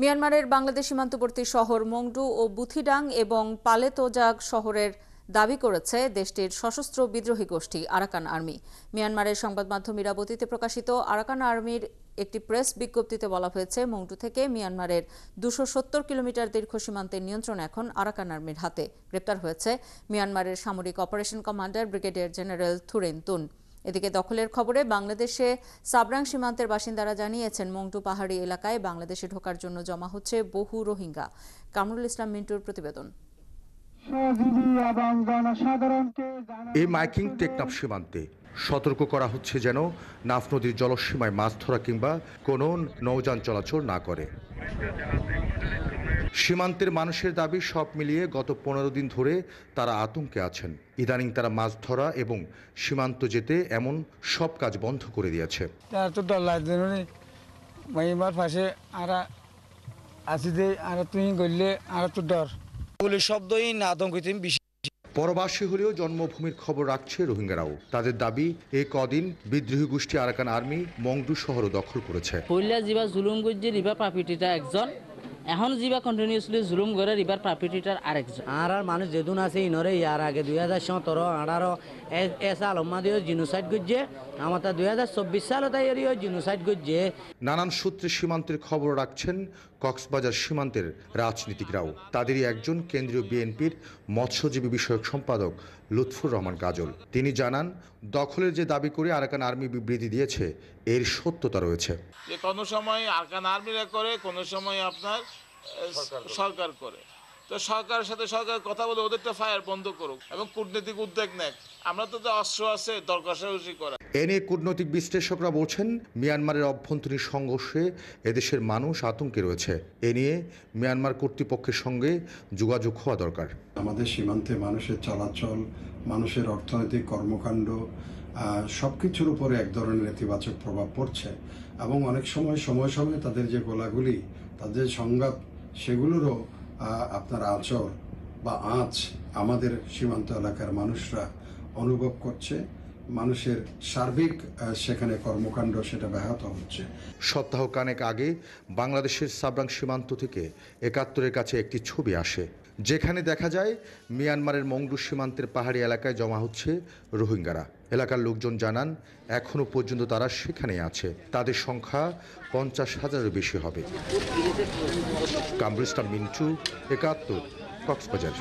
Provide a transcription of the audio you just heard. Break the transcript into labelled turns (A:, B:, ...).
A: মিয়ানমারের বাংলাদেশ সীমান্তবর্তী শহর মংডু ও বুথিডাং এবং পালেতোজাগ শহরের দাবি করেছে দেশটির সশস্ত্র বিদ্রোহী গোষ্ঠী আরাকান আর্মি। মিয়ানমারের সংবাদ মাধ্যম ইরাবতীতে প্রকাশিত আরাকান আর্মির একটি প্রেস বিজ্ঞপ্তিতে বলা হয়েছে, মংডু থেকে মিয়ানমারের ২৭০ কিলোমিটার দীর্ঘ সীমান্তের নিয়ন্ত্রণ এখন আরাকান আর্মির হাতে। গ্রেপ্তার হয়েছে মিয়ানমারের সামরিক অপারেশন কমান্ডার ব্রিগেডিয়ার জেনারেল থুরেন তুন। এদিকে দখলের খবরে বাংলাদেশে সাবরাং সীমান্তের বাসিন্দারা জানিয়েছেন, মংডু পাহাড়ি এলাকায় বাংলাদেশে ঢোকার জন্য জমা হচ্ছে বহু রোহিঙ্গা। কামরুল ইসলাম মিন্টুর প্রতিবেদন।
B: এই মাইকিং টেকনাফ সীমান্তে সতর্ক করা হচ্ছে যেন নাফ নদীর জলসীমায় মাছ ধরা কিংবা কোনো নৌযান চলাচল না করে। সীমান্তের মানুষের দাবি, সব মিলিয়ে গত ১৫ দিন ধরে তারা আতঙ্কে আছেন। ইদানিং তারা মাছ ধরা এবং সীমান্ত যেতে এমন সব কাজ বন্ধ করে দিয়েছে। পরবাসী হলেও জন্মভূমির খবর রাখছে রোহিঙ্গারাও। তাদের দাবি, এই কদিন বিদ্রোহী গোষ্ঠী আরাকান আর্মি মংডু শহরও দখল করেছে।
C: এখন যা কন্টিনিউসলি জুলুম করে রিভার প্রপার্টিটার আরেকজন আর মানুষ যেদিন আছে ইনরে ইয়ার আগে 2017-18 এসা আলমাদিও জিনোসাইড করছে, আমার 2024 সালে তাই এরিও জিনোসাইড করছে।
B: নানান সূত্রে সীমান্তের খবর রাখছেন কক্সবাজার সীমান্তের রাজনীতিকরাও। তাদেরই একজন কেন্দ্রীয় বিএনপির মৎস্যজীবী বিষয়ক সম্পাদক লুৎফুর রহমান কাজল। তিনি জানান, দখলের যে দাবি করে আরাকান আর্মি বিবৃতি দিয়েছে, এর সত্যতা রয়েছে।
D: কোনো সময় আরাকান আর্মিরা করে, কোনো সময় আপনার সরকার করে। তো সরকারের সাথে সরকার কথা বলে ওদেরটা ফায়ার বন্ধ করুক এবং কূটনৈতিক উদ্যোগ নেক। আমরা তো অস্ত্র আছে, দরকার করা।
B: এ নিয়ে কূটনৈতিক বিশ্লেষকরা বলছেন, মিয়ানমারের অভ্যন্তরীণ সংঘর্ষে এদেশের মানুষ আতঙ্কে রয়েছে। এ নিয়ে মিয়ানমার কর্তৃপক্ষের সঙ্গে যোগাযোগ হওয়া দরকার।
E: আমাদের সীমান্তে মানুষের চলাচল, মানুষের অর্থনৈতিক কর্মকাণ্ড সবকিছুর উপরে এক ধরনের নেতিবাচক প্রভাব পড়ছে এবং অনেক সময় সময়ে তাদের যে গোলাগুলি, তাদের সংঘাত, সেগুলোরও আপনার আচর বা আঁচ আমাদের সীমান্ত এলাকার মানুষরা অনুভব করছে। মানুষের সার্বিক সেখানে কর্মকাণ্ড সেটা ব্যাহত হচ্ছে।
B: সপ্তাহ খানেক আগে বাংলাদেশের সাবরাং সীমান্ত থেকে ৭১-এর কাছে একটি ছবি আসে, যেখানে দেখা যায় মিয়ানমারের মংডু সীমান্তের পাহাড়ি এলাকায় জমা হচ্ছে রোহিঙ্গারা। এলাকার লোকজন জানান, এখনও পর্যন্ত তারা সেখানেই আছে। তাদের সংখ্যা ৫০,০০০-এর বেশি হবে। কামরুল ইসলাম মিন্টু, ৭১, কক্সবাজার।